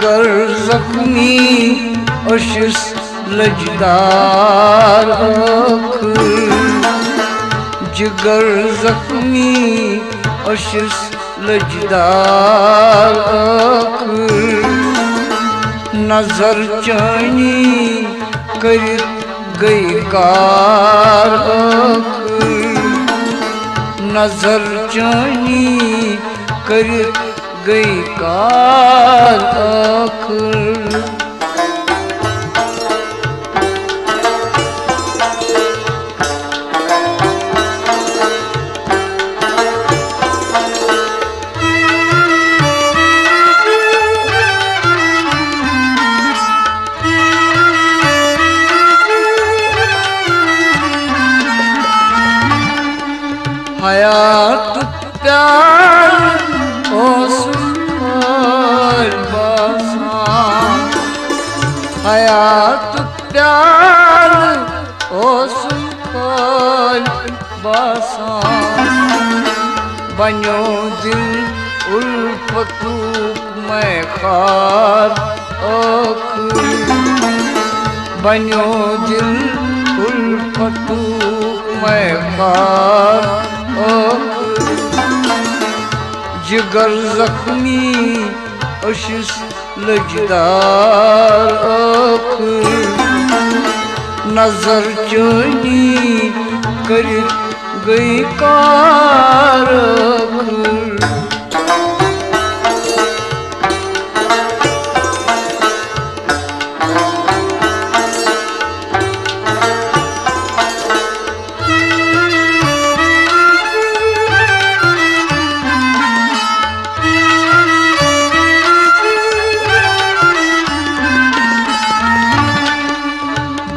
जिगर जख्मी अशिस लजदार जिगर जख्मी अशिस लजदार नजर चानी कर गई कार नजर चानी कर गई कार हयात प्यार हयात प्यार बनो दिल उल्फतूक में खार बनो दिल उल्फतूक में खार जिगर जख्मी अशिस लजदार नजर चनी कर गई कार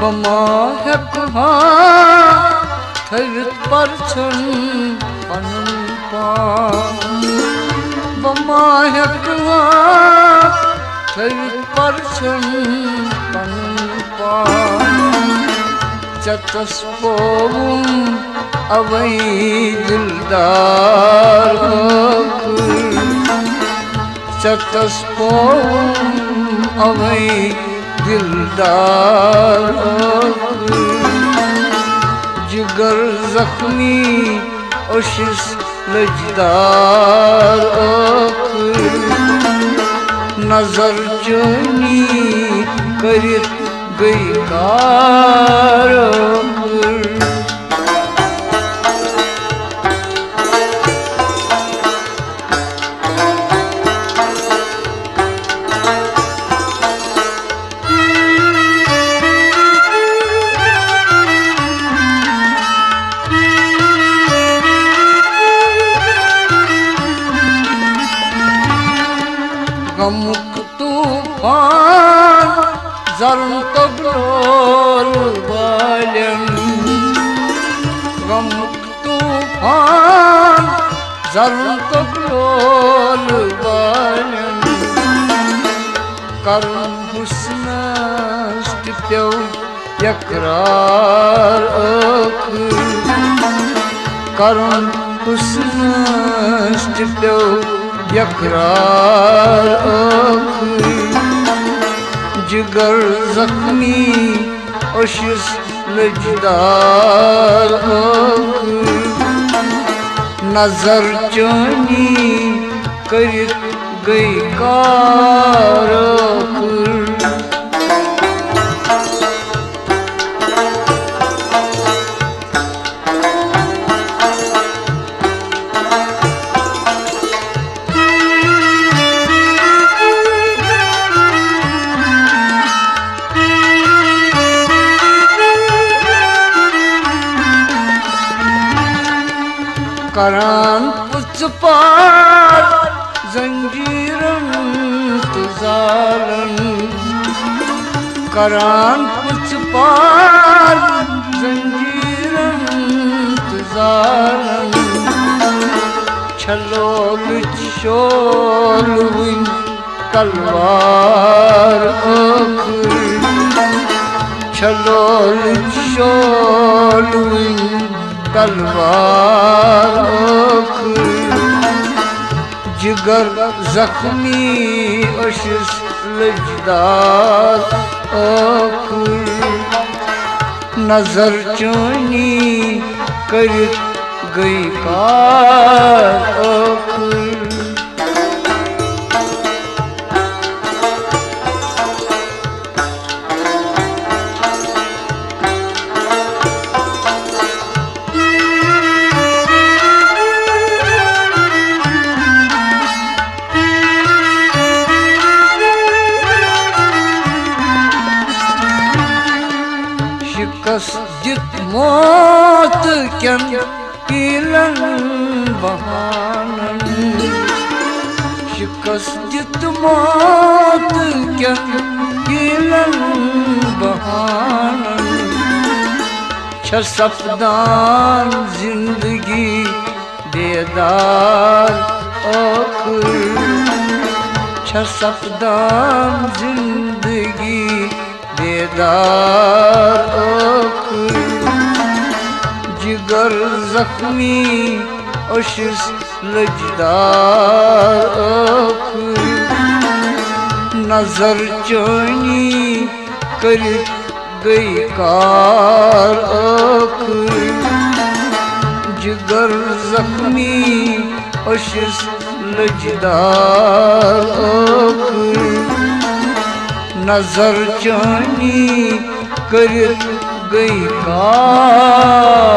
बमाहक थवित परछन पनुन पान बमाहक थवित परछन पनुन पान चतस पोवुम अवई दिलदार चतस पोवुम अवई दिलदार जिगर जख्मी अशिस लजदार नजर चनी कर गई कार गमुक तूफान जर्म तबलोल बालम गमुक तूफान जर्म तबलोल बालम करम हुस्नस्त प्यो यकरार करम हुस्नस्त प्यो यकरार जिगर जख्मी अशिस लजदार नजर चनी कर गई कार करान पुछ पार जंजीरन तुजारन करान पुछ पार जंजीरन तुजारन छलो बिछोल विन तलवार छलो बिछोल विन तलवार जिगर जख्मी अशिस लजदार आखुर नजर चोनी कर गई कार आखुर शिकस्त मौत कन पीलन बहानन शिकस्त मौत कन पीलन बहानन छ सपदान जिंदगी बेदार आखिर छ सपदान जिंदगी बेदार आखिर जिगर जख्मी अशिस लजदार आखिर नजर चोनी कर गई कार आखिर जिगर जख्मी अशिस लजदार आखिर नजर चानी कर गई कार